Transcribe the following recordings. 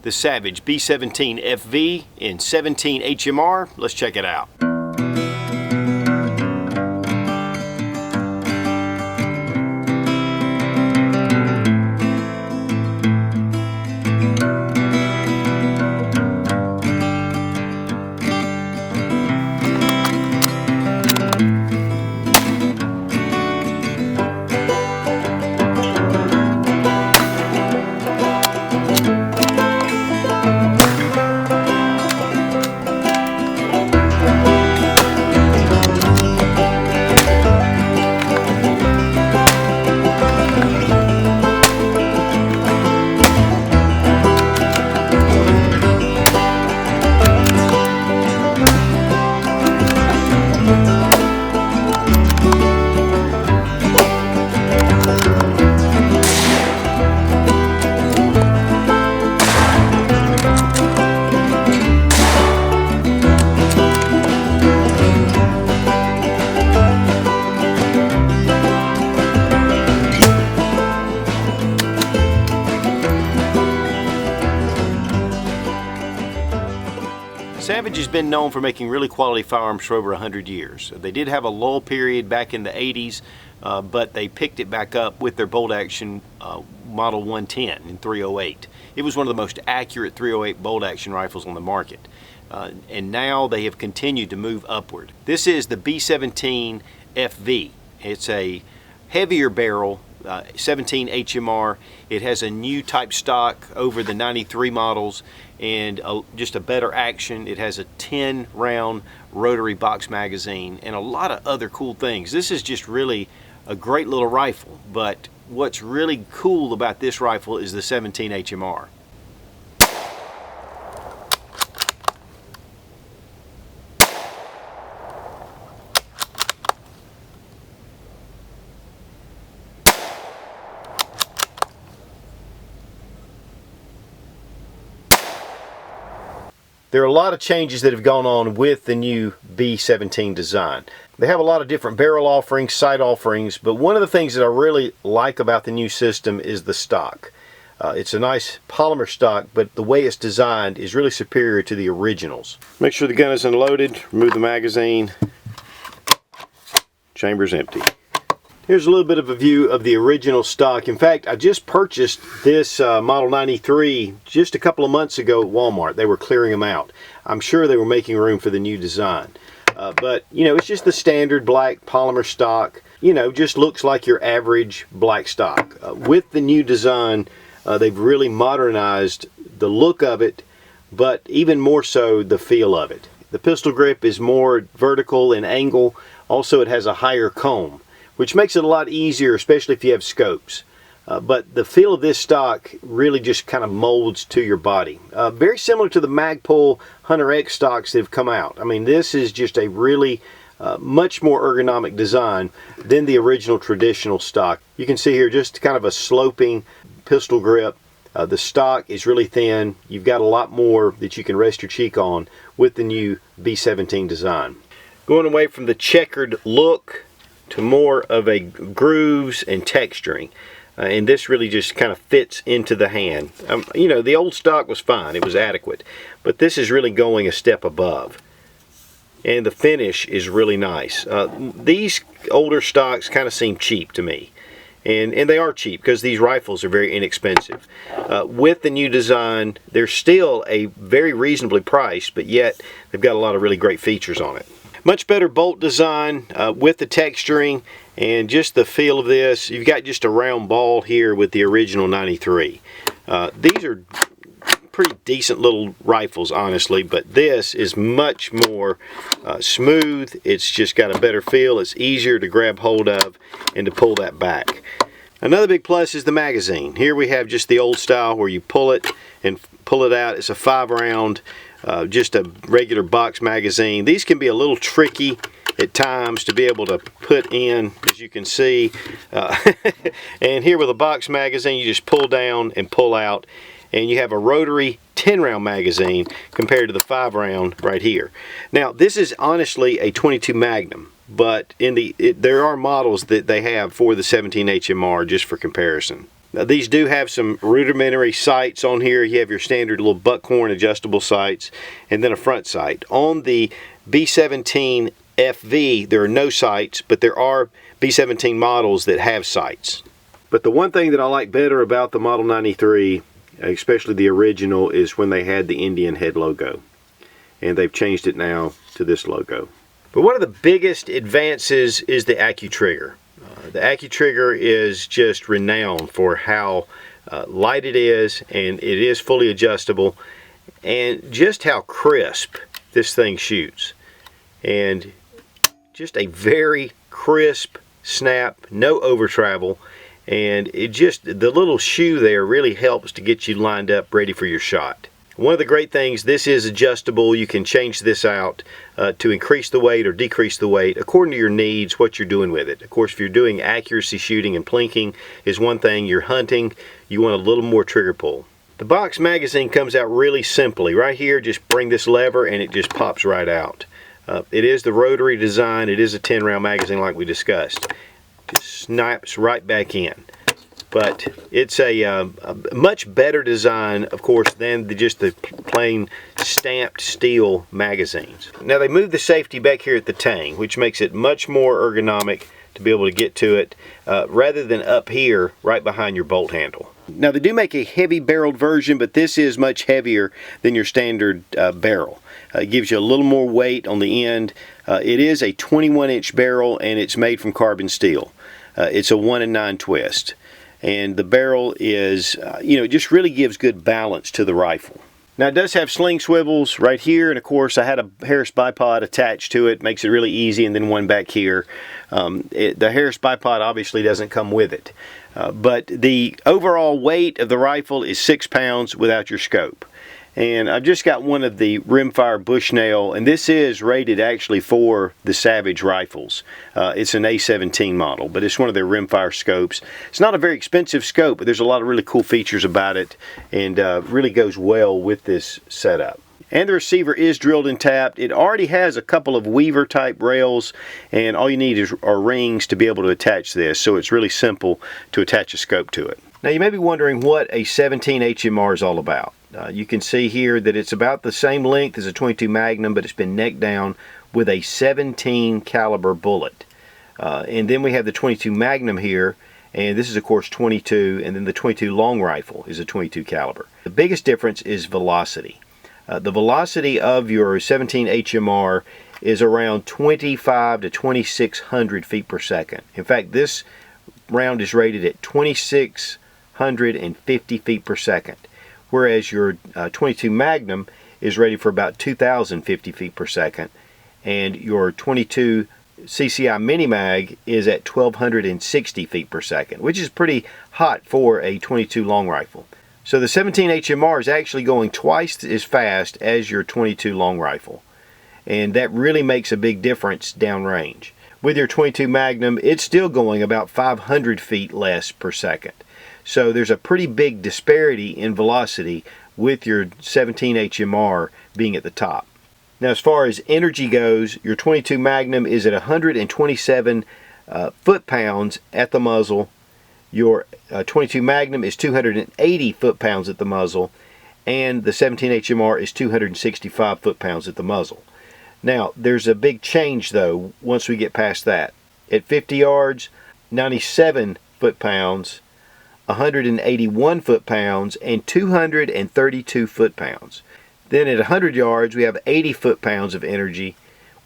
the Savage B17 FV in 17 HMR. Let's check it out. Savage has been known for making really quality firearms for over 100 years. They did have a lull period back in the 80s, but they picked it back up with their bolt action Model 110 in 308. It was one of the most accurate 308 bolt action rifles on the market. And now they have continued to move upward. This is the B17 FV. It's a heavier barrel, 17 HMR. It has a new type stock over the 93 models and just a better action. It has a 10 round rotary box magazine and a lot of other cool things. This is just really a great little rifle, but what's really cool about this rifle is the 17 HMR. There are a lot of changes that have gone on with the new B17 design. They have a lot of different barrel offerings, sight offerings, but one of the things that I really like about the new system is the stock. It's a nice polymer stock, but the way it's designed is really superior to the originals. Make sure the gun is unloaded, remove the magazine, chamber's empty. Here's a little bit of a view of the original stock. In fact, I just purchased this Model 93 just a couple of months ago at Walmart. They were clearing them out. I'm sure they were making room for the new design. But, you know, it's just the standard black polymer stock. You know, just looks like your average black stock. With the new design, they've really modernized the look of it, but even more so the feel of it. The pistol grip is more vertical in angle. Also, it has a higher comb, which makes it a lot easier, especially if you have scopes. But the feel of this stock really just kind of molds to your body. Very similar to the Magpul Hunter X stocks that have come out. I mean, this is just a really much more ergonomic design than the original traditional stock. You can see here just kind of a sloping pistol grip. The stock is really thin. You've got a lot more that you can rest your cheek on with the new B17 design. Going away from the checkered look to more of a grooves and texturing, and this really just kind of fits into the hand. You know, the old stock was fine, it was adequate, but this is really going a step above, and the finish is really nice. These older stocks kind of seem cheap to me, and they are cheap because these rifles are very inexpensive. With the new design, they're still a very reasonably priced, but yet they've got a lot of really great features on it. Much better bolt design with the texturing and just the feel of this. You've got just a round ball here with the original 93. These are pretty decent little rifles, honestly, but this is much more smooth. It's just got a better feel. It's easier to grab hold of and to pull that back. Another big plus is the magazine. Here we have just the old style where you pull it and pull it out. It's a 5 round. Just a regular box magazine. These can be a little tricky at times to be able to put in, as you can see. And here with a box magazine, you just pull down and pull out, and you have a rotary 10 round magazine compared to the 5 round right here. Now, this is honestly a 22 Magnum, but there are models that they have for the 17 HMR just for comparison. Now, these do have some rudimentary sights on here. You have your standard little buckhorn adjustable sights and then a front sight. On the B17 FV, there are no sights, but there are B17 models that have sights. But the one thing that I like better about the Model 93, especially the original, is when they had the Indian head logo. And they've changed it now to this logo. But one of the biggest advances is the AccuTrigger. The AccuTrigger is just renowned for how light it is, and it is fully adjustable, and just how crisp this thing shoots. And just a very crisp snap, no over travel, and it just, the little shoe there really helps to get you lined up ready for your shot. One of the great things, this is adjustable. You can change this out to increase the weight or decrease the weight according to your needs, what you're doing with it. Of course, if you're doing accuracy shooting and plinking is one thing. You're hunting, you want a little more trigger pull. The box magazine comes out really simply. Right here, just bring this lever and it just pops right out. It is the rotary design. It is a 10-round magazine like we discussed. Just snaps right back in. But it's a much better design, of course, than just the plain stamped steel magazines. Now, they moved the safety back here at the tang, which makes it much more ergonomic to be able to get to it, rather than up here right behind your bolt handle. Now, they do make a heavy barreled version, but this is much heavier than your standard barrel. It gives you a little more weight on the end. It is a 21-inch barrel, and it's made from carbon steel. It's a 1 and 9 twist. And the barrel is, it just really gives good balance to the rifle. Now, it does have sling swivels right here, and of course I had a Harris bipod attached to it. Makes it really easy, and then one back here. The Harris bipod obviously doesn't come with it. But the overall weight of the rifle is 6 pounds without your scope. And I've just got one of the rimfire Bushnell, and this is rated actually for the Savage rifles. It's an A17 model, but it's one of their rimfire scopes. It's not a very expensive scope, but there's a lot of really cool features about it, and really goes well with this setup. And the receiver is drilled and tapped. It already has a couple of Weaver type rails, and all you need are rings to be able to attach this, so it's really simple to attach a scope to it. Now, you may be wondering what a 17 HMR is all about. You can see here that it's about the same length as a 22 Magnum, but it's been necked down with a 17 caliber bullet. And then we have the 22 Magnum here, and this is of course 22, and then the 22 long rifle is a 22 caliber. The biggest difference is velocity. The velocity of your 17 HMR is around 25 to 2600 feet per second. In fact, this round is rated at 2650 feet per second. Whereas your 22 Magnum is rated for about 2,050 feet per second, and your 22 CCI Mini Mag is at 1,260 feet per second, which is pretty hot for a 22 long rifle. So the 17 HMR is actually going twice as fast as your 22 long rifle, and that really makes a big difference downrange. With your 22 Magnum, it's still going about 500 feet less per second. So there's a pretty big disparity in velocity with your 17 HMR being at the top. Now, as far as energy goes, your 22 Magnum is at 127 foot-pounds at the muzzle. Your 22 Magnum is 280 foot-pounds at the muzzle, and the 17 HMR is 265 foot-pounds at the muzzle. Now, there's a big change though once we get past that. At 50 yards, 97 foot-pounds, 181 foot-pounds, and 232 foot-pounds. Then at 100 yards, we have 80 foot-pounds of energy.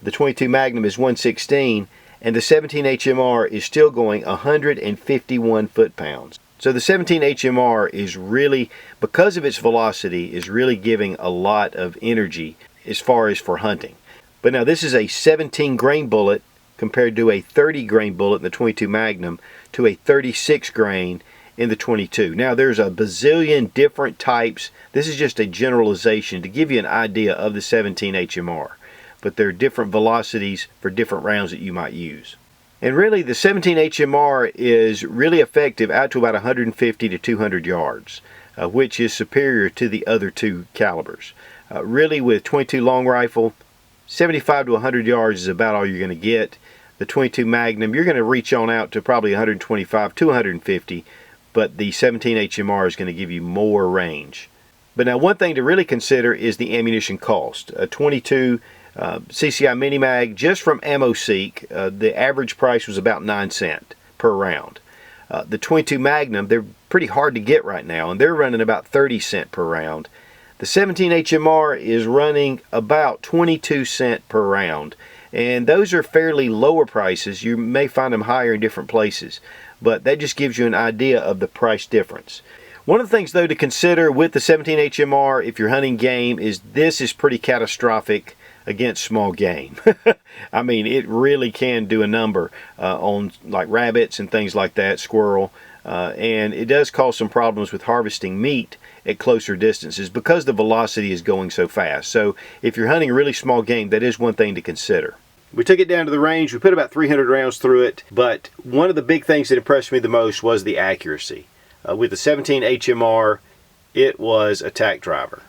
The 22 Magnum is 116, and the 17 HMR is still going 151 foot-pounds. So the 17 HMR is really, because of its velocity, is really giving a lot of energy as far as for hunting. But now this is a 17 grain bullet compared to a 30 grain bullet in the 22 Magnum to a 36 grain in the 22. Now there's a bazillion different types. This is just a generalization to give you an idea of the 17 HMR. But there are different velocities for different rounds that you might use. And really the 17 HMR is really effective out to about 150 to 200 yards, which is superior to the other two calibers. Really with 22 long rifle, 75 to 100 yards is about all you're going to get. The 22 Magnum, you're going to reach on out to probably 125 to 150. but the 17 HMR is going to give you more range. But now one thing to really consider is the ammunition cost. A 22 CCI Mini Mag, just from AmmoSeek, the average price was about 9 cents per round. The 22 Magnum, they're pretty hard to get right now, and they're running about 30 cents per round. The 17 HMR is running about 22 cents per round, and those are fairly lower prices. You may find them higher in different places, but that just gives you an idea of the price difference. One of the things, though, to consider with the 17 HMR if you're hunting game is this is pretty catastrophic against small game. I mean, it really can do a number on like rabbits and things like that, squirrel, and it does cause some problems with harvesting meat at closer distances because the velocity is going so fast. So if you're hunting really small game, that is one thing to consider. We took it down to the range. We put about 300 rounds through it, but one of the big things that impressed me the most was the accuracy. With the 17 HMR, it was a tack driver.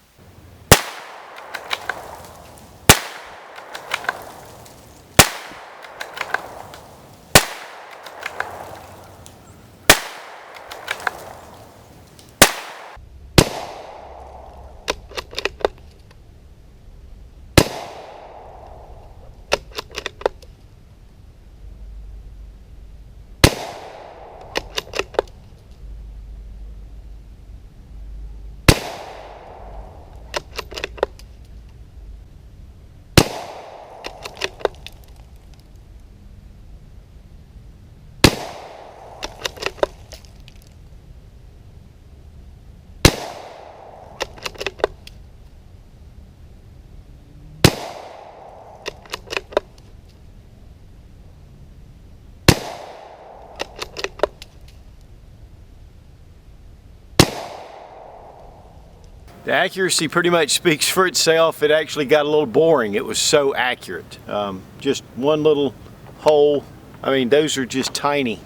The accuracy pretty much speaks for itself. It actually got a little boring. It was so accurate. Just one little hole. I mean, those are just tiny.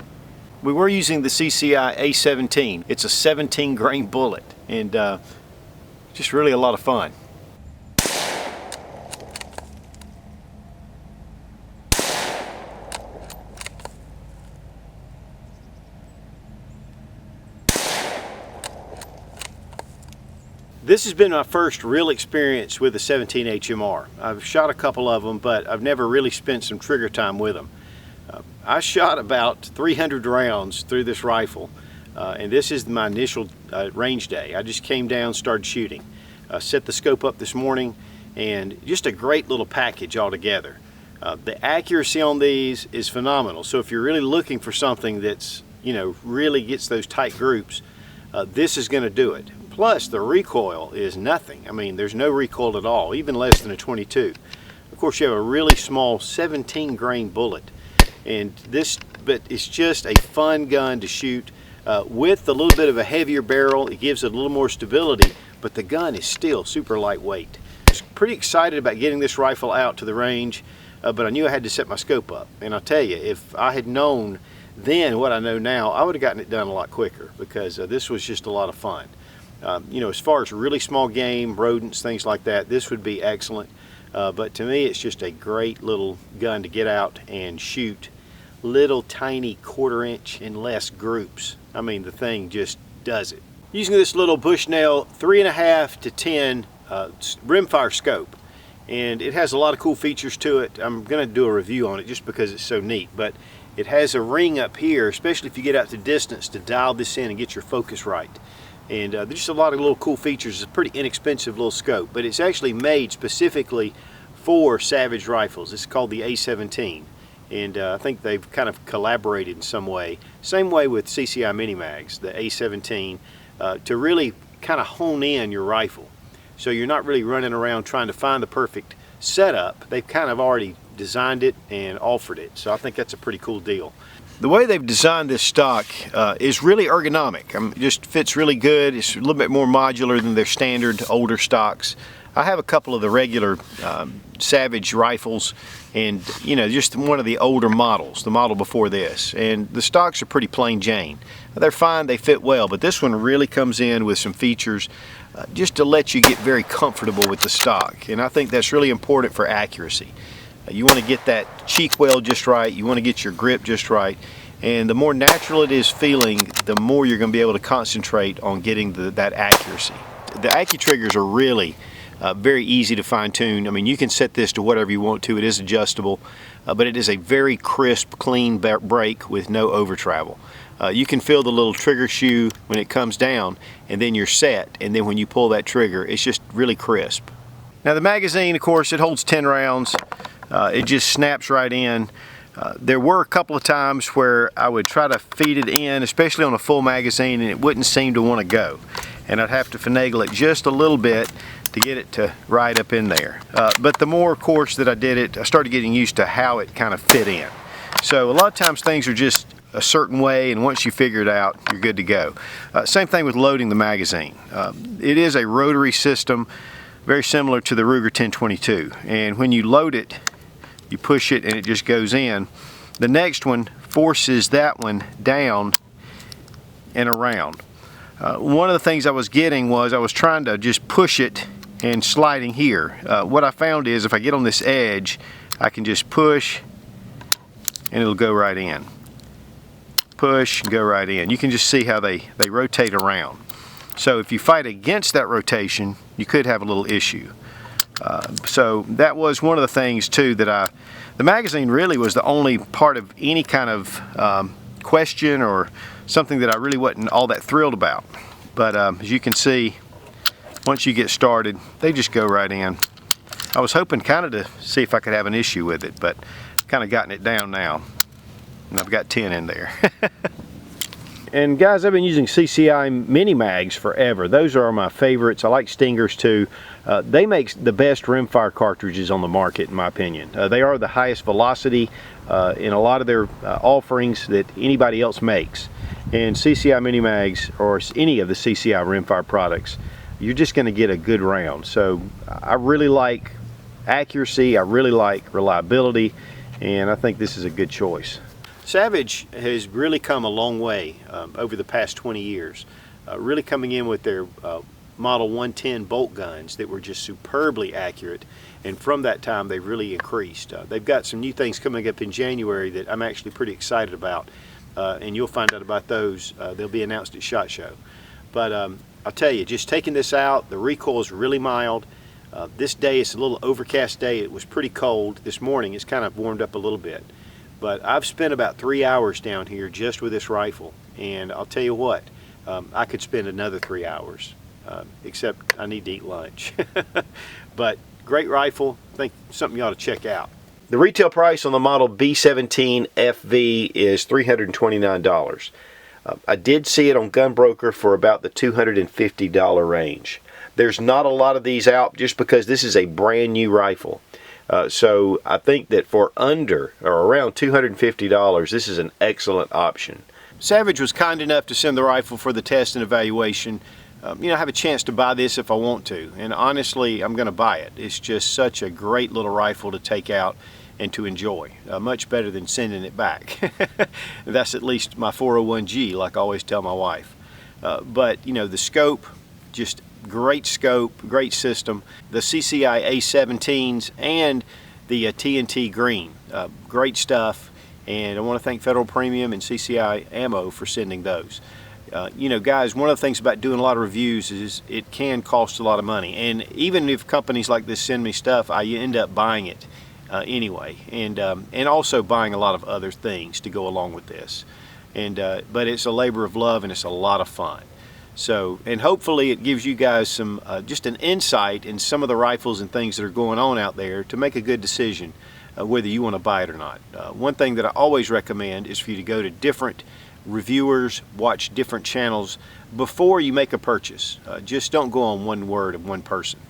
We were using the CCI A17. It's a 17 grain bullet, and just really a lot of fun. This has been my first real experience with the 17 HMR. I've shot a couple of them, but I've never really spent some trigger time with them. I shot about 300 rounds through this rifle, and this is my initial range day. I just came down, started shooting. Set the scope up this morning, and just a great little package altogether. The accuracy on these is phenomenal. So if you're really looking for something that's, you know, really gets those tight groups, this is going to do it. Plus, the recoil is nothing. I mean, there's no recoil at all, even less than a 22. Of course, you have a really small 17 grain bullet, and but it's just a fun gun to shoot with a little bit of a heavier barrel. It gives it a little more stability, but the gun is still super lightweight. I was pretty excited about getting this rifle out to the range, but I knew I had to set my scope up. And I'll tell you, if I had known then what I know now, I would have gotten it done a lot quicker, because this was just a lot of fun. You know, as far as really small game, rodents, things like that, this would be excellent. But to me, it's just a great little gun to get out and shoot little tiny 1/4 inch and less groups. I mean, the thing just does it. Using this little Bushnell 3.5 to 10 rimfire scope, and it has a lot of cool features to it. I'm going to do a review on it just because it's so neat, but it has a ring up here, especially if you get out to distance, to dial this in and get your focus right. And there's just a lot of little cool features. It's a pretty inexpensive little scope, but it's actually made specifically for Savage rifles. It's called the A17, and I think they've kind of collaborated in some way. Same way with CCI Mini Mags, the A17, to really kind of hone in your rifle. So you're not really running around trying to find the perfect setup. They've kind of already designed it and offered it. So I think that's a pretty cool deal. The way they've designed this stock is really ergonomic. It just fits really good. It's a little bit more modular than their standard older stocks. I have a couple of the regular Savage rifles, and you know, just one of the older models, the model before this, and the stocks are pretty plain Jane. They're fine, they fit well, but this one really comes in with some features just to let you get very comfortable with the stock, and I think that's really important for accuracy. You want to get that cheek well just right, you want to get your grip just right, And the more natural it is feeling, the more you're going to be able to concentrate on getting that accuracy. The AccuTriggers are really very easy to fine tune. I mean, you can set this to whatever you want to. It is adjustable, but it is a very crisp, clean break with no over travel. You can feel the little trigger shoe when it comes down, and then you're set, and then when you pull that trigger, it's just really crisp. Now the magazine, of course, it holds 10 rounds. It just snaps right in. There were a couple of times where I would try to feed it in, especially on a full magazine, and it wouldn't seem to want to go. And I'd have to finagle it just a little bit to get it to ride up in there. But the more, of course, that I did it, I started getting used to how it kind of fit in. So a lot of times things are just a certain way, and once you figure it out, you're good to go. Same thing with loading the magazine. It is a rotary system, very similar to the Ruger 1022. And when you load it, you push it and it just goes in. The next one forces that one down and around. One of the things I was getting was I was trying to just push it and sliding here. What I found is if I get on this edge, I can just push and it'll go right in. Push and go right in. You can just see how they rotate around. So if you fight against that rotation, you could have a little issue. So that was one of the things too that the magazine really was the only part of any kind of question or something that I really wasn't all that thrilled about. But as you can see, once you get started, they just go right in. I was hoping kind of to see if I could have an issue with it, but kind of gotten it down now. And I've got 10 in there. And guys, I've been using CCI mini mags forever. Those are my favorites. I like Stingers too. They make the best rimfire cartridges on the market, in my opinion. They are the highest velocity in a lot of their offerings that anybody else makes. And CCI mini mags, or any of the CCI rimfire products, you're just going to get a good round. So I really like accuracy, I really like reliability, and I think this is a good choice. Savage has really come a long way over the past 20 years, really coming in with their Model 110 bolt guns that were just superbly accurate, and from that time they've really increased. They've got some new things coming up in January that I'm actually pretty excited about, and you'll find out about those. They'll be announced at SHOT Show. But I'll tell you, just taking this out, the recoil is really mild. This day it's a little overcast day. It was pretty cold. This morning it's kind of warmed up a little bit. But I've spent about 3 hours down here just with this rifle, and I'll tell you what, I could spend another 3 hours, except I need to eat lunch. But great rifle, I think something you ought to check out. The retail price on the model B17 FV is $329. I did see it on Gunbroker for about the $250 range. There's not a lot of these out just because this is a brand new rifle. So I think that for under or around $250, this is an excellent option. Savage was kind enough to send the rifle for the test and evaluation. You know, I have a chance to buy this if I want to, and honestly, I'm going to buy it. It's just such a great little rifle to take out and to enjoy. Much better than sending it back. That's at least my 401G, like I always tell my wife. But you know, the scope, just great scope, great system. The CCI A17s and the TNT green, great stuff. And I want to thank Federal Premium and CCI Ammo for sending those. You know, guys, one of the things about doing a lot of reviews is it can cost a lot of money. And even if companies like this send me stuff, I end up buying it anyway. And also buying a lot of other things to go along with this. But it's a labor of love and it's a lot of fun. So, and hopefully it gives you guys some, just an insight in some of the rifles and things that are going on out there to make a good decision whether you want to buy it or not. One thing that I always recommend is for you to go to different reviewers, watch different channels before you make a purchase. Just don't go on one word of one person.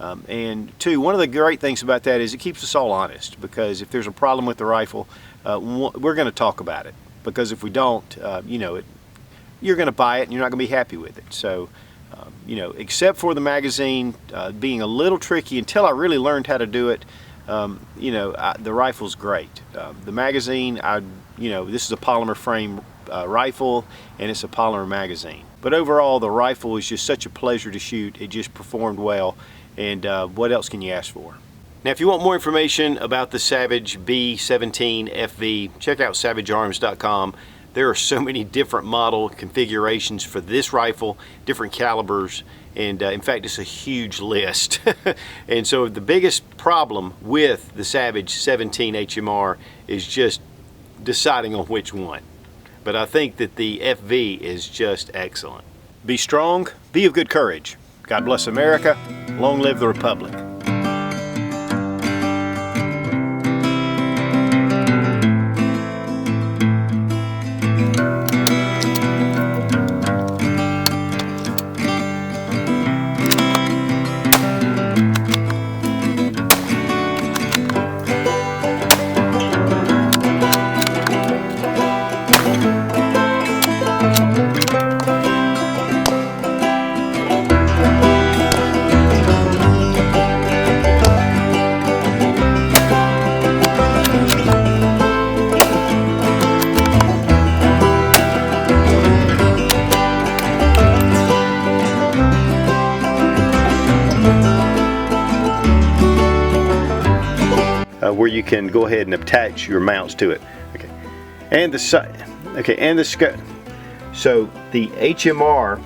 And two, one of the great things about that is it keeps us all honest, because if there's a problem with the rifle, we're going to talk about it. Because if we don't, you know, you're going to buy it and you're not going to be happy with it. So, you know, except for the magazine being a little tricky until I really learned how to do it, you know, the rifle's great. The magazine, you know, this is a polymer frame rifle and it's a polymer magazine. But overall, the rifle is just such a pleasure to shoot. It just performed well, and what else can you ask for? Now, if you want more information about the Savage B17 FV, check out savagearms.com. There are so many different model configurations for this rifle, different calibers, and in fact it's a huge list. And so the biggest problem with the Savage 17 HMR is just deciding on which one. But I think that the FV is just excellent. Be strong, be of good courage. God bless America, long live the Republic. Where you can go ahead and attach your mounts to it. Okay, and the side. Okay, and the scope. So the HMR